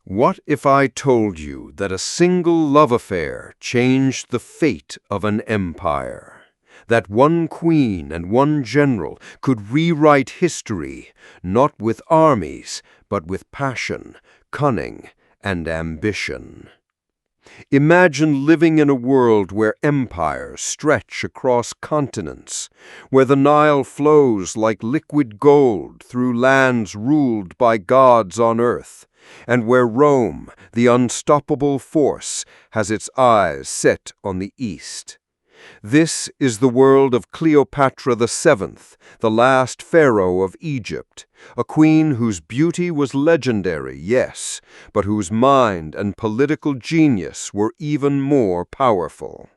What if I told you that a single love affair changed the fate of an empire? That one queen and one general could rewrite history, not with armies, but with passion, cunning, and ambition. Imagine living in a world where empires stretch across continents, where the Nile flows like liquid gold through lands ruled by gods on earth, and where Rome, the unstoppable force, has its eyes set on the east. This is the world of Cleopatra VII, the last pharaoh of Egypt, a queen whose beauty was legendary, yes, but whose mind and political genius were even more powerful.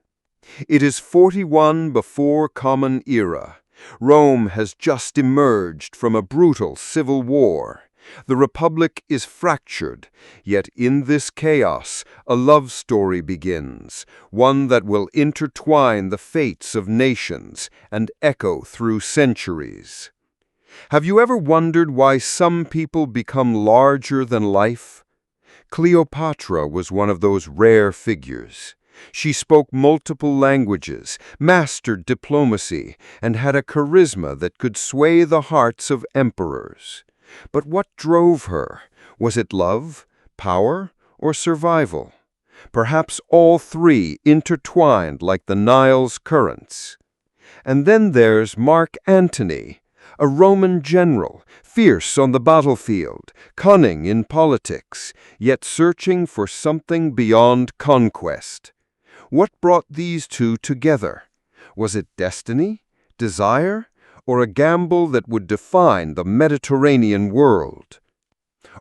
It is 41 before Common Era. Rome has just emerged from a brutal civil war. The Republic is fractured, yet in this chaos a love story begins, one that will intertwine the fates of nations and echo through centuries. Have you ever wondered why some people become larger than life? Cleopatra was one of those rare figures. She spoke multiple languages, mastered diplomacy, and had a charisma that could sway the hearts of emperors. But what drove her? Was it love, power, or survival? Perhaps all three intertwined like the Nile's currents. And then there's Mark Antony, a Roman general, fierce on the battlefield, cunning in politics, yet searching for something beyond conquest. What brought these two together? Was it destiny, desire, or a gamble that would define the Mediterranean world?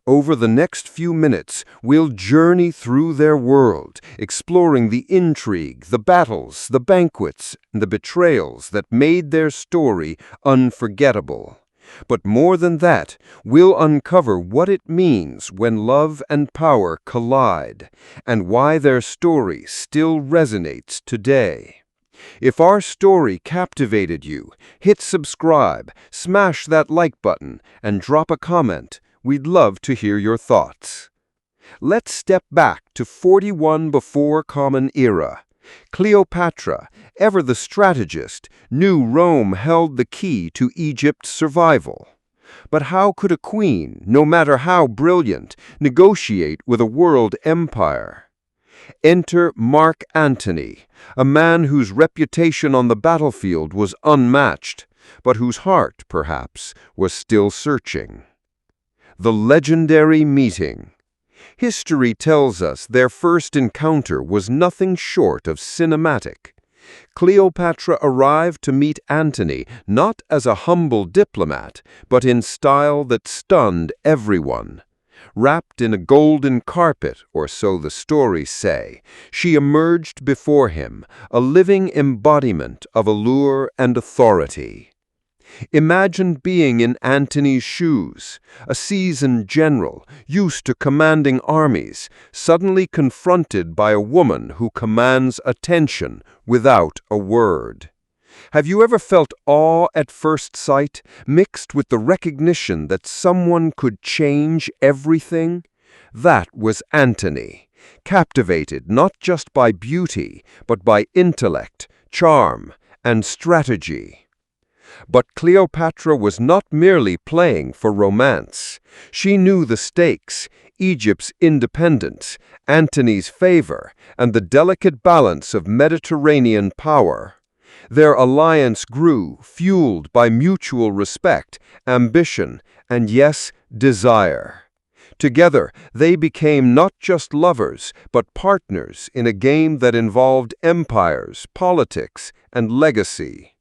Over the next few minutes, we'll journey through their world, exploring the intrigue, the battles, the banquets, and the betrayals that made their story unforgettable. But more than that, we'll uncover what it means when love and power collide, and why their story still resonates today. If our story captivated you, hit subscribe, smash that like button, and drop a comment. We'd love to hear your thoughts. Let's step back to 41 before Common Era. Cleopatra, ever the strategist, knew Rome held the key to Egypt's survival. But how could a queen, no matter how brilliant, negotiate with a world empire? Enter Mark Antony, a man whose reputation on the battlefield was unmatched, but whose heart, perhaps, was still searching. The legendary meeting. History tells us their first encounter was nothing short of cinematic. Cleopatra arrived to meet Antony not as a humble diplomat, but in style that stunned everyone. Wrapped in a golden carpet, or so the stories say, she emerged before him, a living embodiment of allure and authority. Imagine being in Antony's shoes, a seasoned general, used to commanding armies, suddenly confronted by a woman who commands attention without a word. Have you ever felt awe at first sight, mixed with the recognition that someone could change everything? That was Antony, captivated not just by beauty, but by intellect, charm, and strategy. But Cleopatra was not merely playing for romance. She knew the stakes, Egypt's independence, Antony's favor, and the delicate balance of Mediterranean power. Their alliance grew, fueled by mutual respect, ambition, and yes, desire. Together, they became not just lovers, but partners in a game that involved empires, politics, and legacy.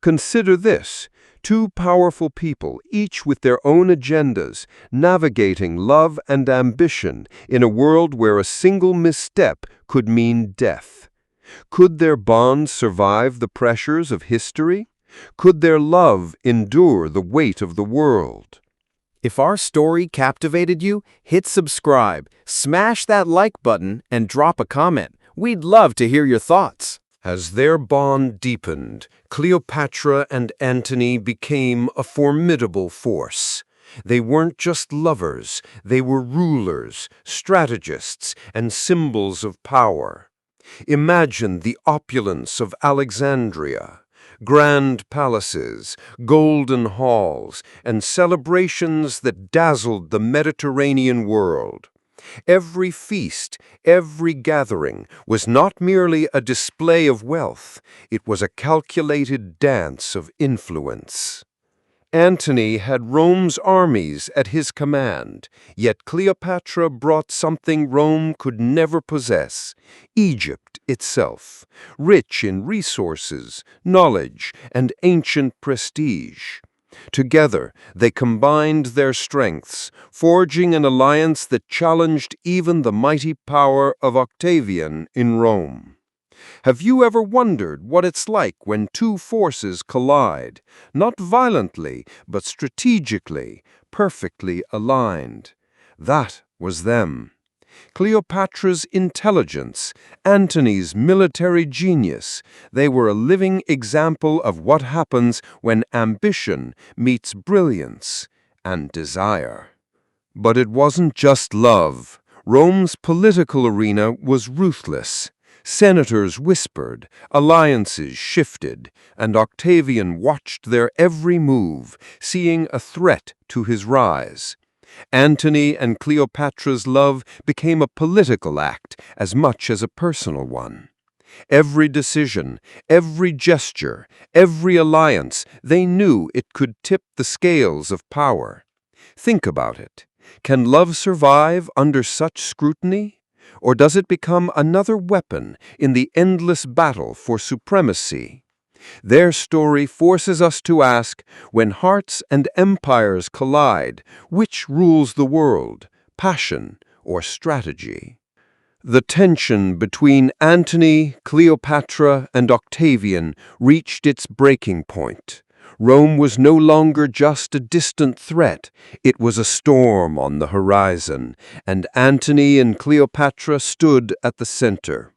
Consider this: two powerful people, each with their own agendas, navigating love and ambition in a world where a single misstep could mean death. Could their bond survive the pressures of history? Could their love endure the weight of the world? If our story captivated you, hit subscribe, smash that like button, and drop a comment. We'd love to hear your thoughts. As their bond deepened, Cleopatra and Antony became a formidable force. They weren't just lovers, they were rulers, strategists, and symbols of power. Imagine the opulence of Alexandria. Grand palaces, golden halls, and celebrations that dazzled the Mediterranean world. Every feast, every gathering was not merely a display of wealth, it was a calculated dance of influence. Antony had Rome's armies at his command, yet Cleopatra brought something Rome could never possess: Egypt itself, rich in resources, knowledge, and ancient prestige. Together, they combined their strengths, forging an alliance that challenged even the mighty power of Octavian in Rome. Have you ever wondered what it's like when two forces collide, not violently, but strategically, perfectly aligned? That was them. Cleopatra's intelligence, Antony's military genius, they were a living example of what happens when ambition meets brilliance and desire. But it wasn't just love. Rome's political arena was ruthless. Senators whispered, alliances shifted, and Octavian watched their every move, seeing a threat to his rise. Antony and Cleopatra's love became a political act as much as a personal one. Every decision, every gesture, every alliance, they knew it could tip the scales of power. Think about it. Can love survive under such scrutiny? Or does it become another weapon in the endless battle for supremacy? Their story forces us to ask, when hearts and empires collide, which rules the world, passion or strategy? The tension between Antony, Cleopatra, and Octavian reached its breaking point. Rome was no longer just a distant threat, it was a storm on the horizon, and Antony and Cleopatra stood at the center.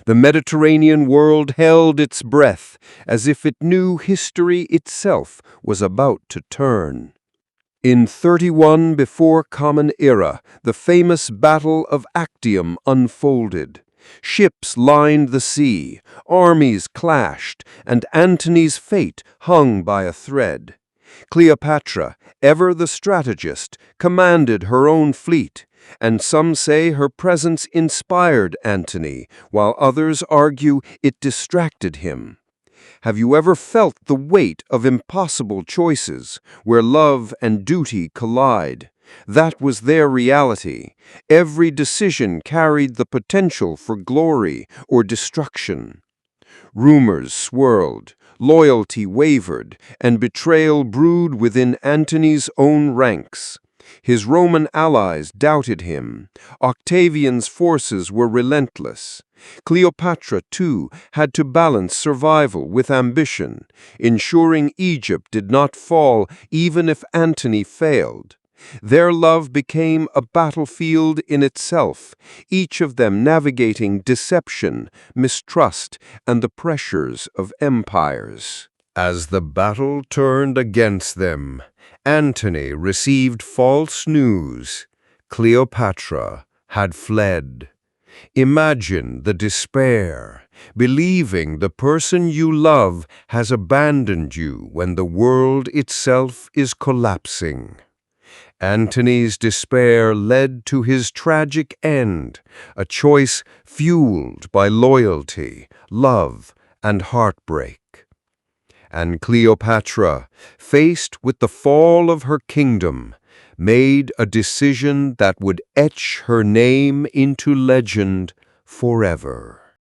The Mediterranean world held its breath, as if it knew history itself was about to turn. In 31 before Common Era, the famous Battle of Actium unfolded. Ships lined the sea, armies clashed, and Antony's fate hung by a thread. Cleopatra, ever the strategist, commanded her own fleet, and some say her presence inspired Antony, while others argue it distracted him. Have you ever felt the weight of impossible choices, where love and duty collide? That was their reality. Every decision carried the potential for glory or destruction. Rumors swirled, loyalty wavered, and betrayal brewed within Antony's own ranks. His Roman allies doubted him. Octavian's forces were relentless. Cleopatra, too, had to balance survival with ambition, ensuring Egypt did not fall even if Antony failed. Their love became a battlefield in itself, each of them navigating deception, mistrust, and the pressures of empires. As the battle turned against them, Antony received false news. Cleopatra had fled. Imagine the despair, believing the person you love has abandoned you when the world itself is collapsing. Antony's despair led to his tragic end, a choice fueled by loyalty, love, and heartbreak. And Cleopatra, faced with the fall of her kingdom, made a decision that would etch her name into legend forever.